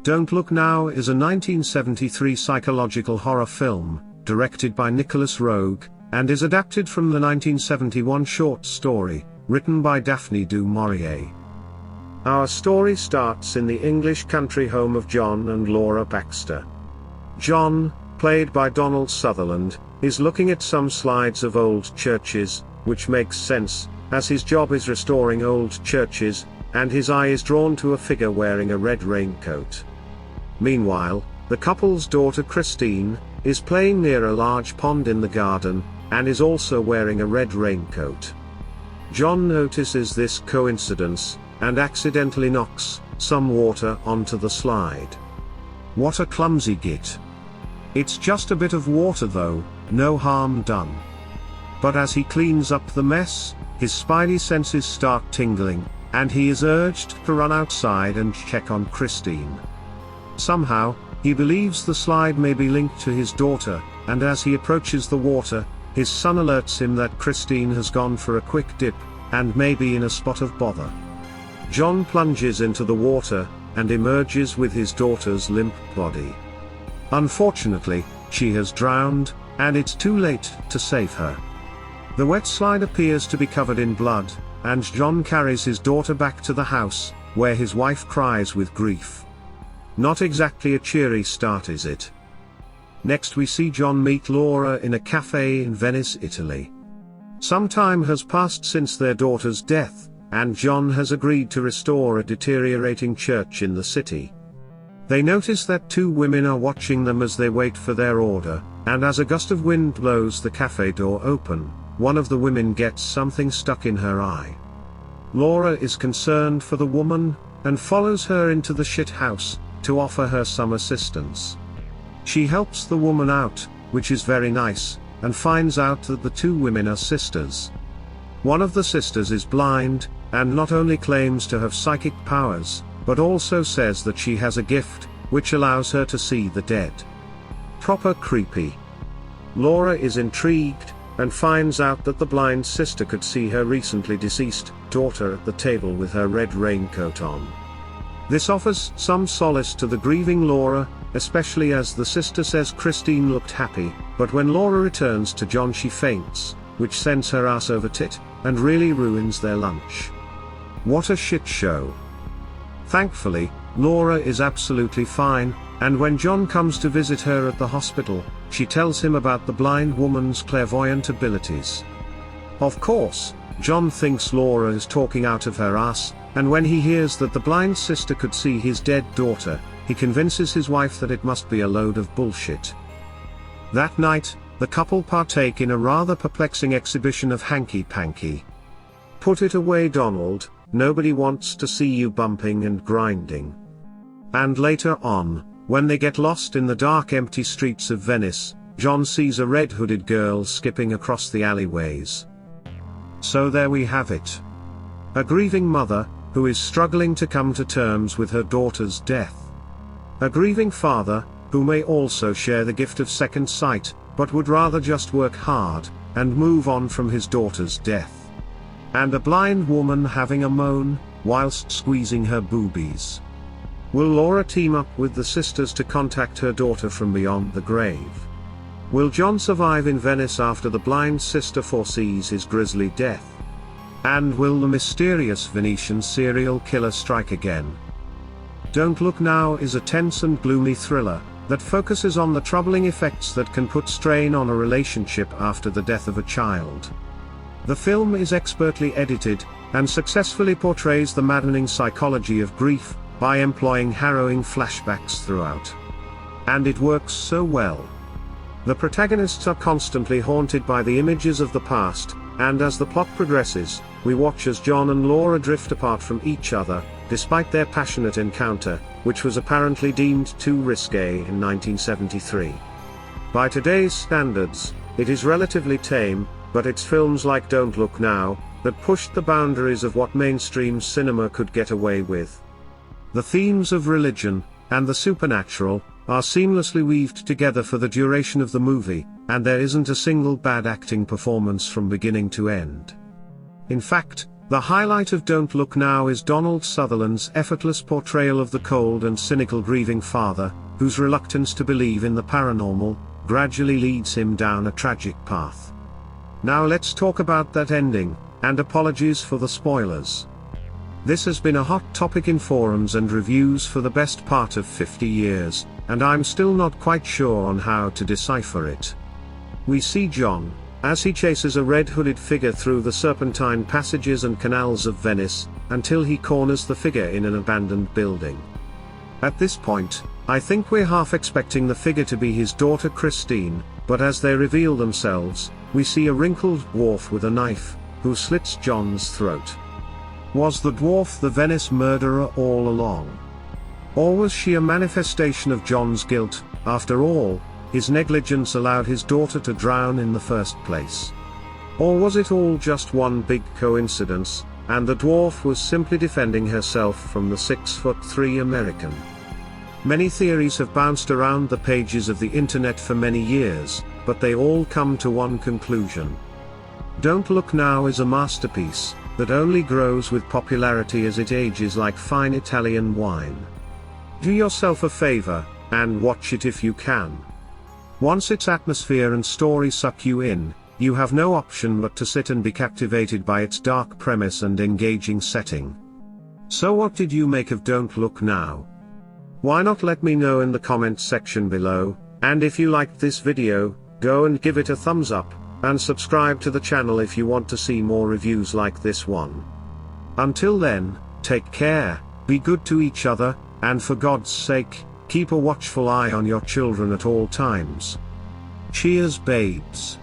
Don't Look Now is a 1973 psychological horror film, directed by Nicholas Roeg, and is adapted from the 1971 short story, written by Daphne du Maurier. Our story starts in the English country home of John and Laura Baxter. John, played by Donald Sutherland, is looking at some slides of old churches, which makes sense, as his job is restoring old churches, and his eye is drawn to a figure wearing a red raincoat. Meanwhile, the couple's daughter Christine is playing near a large pond in the garden, and is also wearing a red raincoat. John notices this coincidence, and accidentally knocks some water onto the slide. What a clumsy git. It's just a bit of water though, no harm done. But as he cleans up the mess, his spidey senses start tingling, and he is urged to run outside and check on Christine. Somehow, he believes the slide may be linked to his daughter, and as he approaches the water, his son alerts him that Christine has gone for a quick dip, and may be in a spot of bother. John plunges into the water, and emerges with his daughter's limp body. Unfortunately, she has drowned, and it's too late to save her. The wet slide appears to be covered in blood, and John carries his daughter back to the house, where his wife cries with grief. Not exactly a cheery start, is it? Next we see John meet Laura in a cafe in Venice, Italy. Some time has passed since their daughter's death, and John has agreed to restore a deteriorating church in the city. They notice that two women are watching them as they wait for their order, and as a gust of wind blows the cafe door open, one of the women gets something stuck in her eye. Laura is concerned for the woman, and follows her into the shit house, to offer her some assistance. She helps the woman out, which is very nice, and finds out that the two women are sisters. One of the sisters is blind, and not only claims to have psychic powers, but also says that she has a gift, which allows her to see the dead. Proper creepy. Laura is intrigued, and finds out that the blind sister could see her recently deceased daughter at the table with her red raincoat on. This offers some solace to the grieving Laura, especially as the sister says Christine looked happy, but when Laura returns to John she faints, which sends her ass over tit, and really ruins their lunch. What a shit show. Thankfully, Laura is absolutely fine, and when John comes to visit her at the hospital, she tells him about the blind woman's clairvoyant abilities. Of course, John thinks Laura is talking out of her ass, and when he hears that the blind sister could see his dead daughter, he convinces his wife that it must be a load of bullshit. That night, the couple partake in a rather perplexing exhibition of hanky-panky. Put it away, Donald, nobody wants to see you bumping and grinding. And later on, when they get lost in the dark empty streets of Venice, John sees a red-hooded girl skipping across the alleyways. So there we have it. A grieving mother, who is struggling to come to terms with her daughter's death. A grieving father, who may also share the gift of second sight, but would rather just work hard, and move on from his daughter's death. And a blind woman having a moan, whilst squeezing her boobies. Will Laura team up with the sisters to contact her daughter from beyond the grave? Will John survive in Venice after the blind sister foresees his grisly death? And will the mysterious Venetian serial killer strike again? Don't Look Now is a tense and gloomy thriller, that focuses on the troubling effects that can put strain on a relationship after the death of a child. The film is expertly edited, and successfully portrays the maddening psychology of grief, by employing harrowing flashbacks throughout. And it works so well. The protagonists are constantly haunted by the images of the past, and as the plot progresses, we watch as John and Laura drift apart from each other, despite their passionate encounter, which was apparently deemed too risque in 1973. By today's standards, it is relatively tame, but it's films like Don't Look Now, that pushed the boundaries of what mainstream cinema could get away with. The themes of religion, and the supernatural, are seamlessly weaved together for the duration of the movie, and there isn't a single bad acting performance from beginning to end. In fact, The highlight of Don't Look Now is Donald Sutherland's effortless portrayal of the cold and cynical grieving father, whose reluctance to believe in the paranormal gradually leads him down a tragic path. Now let's talk about that ending, and apologies for the spoilers. This has been a hot topic in forums and reviews for the best part of 50 years, and I'm still not quite sure on how to decipher it. We see John, as he chases a red-hooded figure through the serpentine passages and canals of Venice, until he corners the figure in an abandoned building. At this point, I think we're half expecting the figure to be his daughter Christine, but as they reveal themselves, we see a wrinkled dwarf with a knife, who slits John's throat. Was the dwarf the Venice murderer all along? Or was she a manifestation of John's guilt? After all, his negligence allowed his daughter to drown in the first place. Or was it all just one big coincidence, and the dwarf was simply defending herself from the 6'3" American? Many theories have bounced around the pages of the internet for many years, but they all come to one conclusion. Don't Look Now is a masterpiece that only grows with popularity as it ages like fine Italian wine. Do yourself a favor, and watch it if you can. Once its atmosphere and story suck you in, you have no option but to sit and be captivated by its dark premise and engaging setting. So what did you make of Don't Look Now? Why not let me know in the comments section below, and if you liked this video, go and give it a thumbs up, and subscribe to the channel if you want to see more reviews like this one. Until then, take care, be good to each other, and for God's sake, keep a watchful eye on your children at all times. Cheers, babes.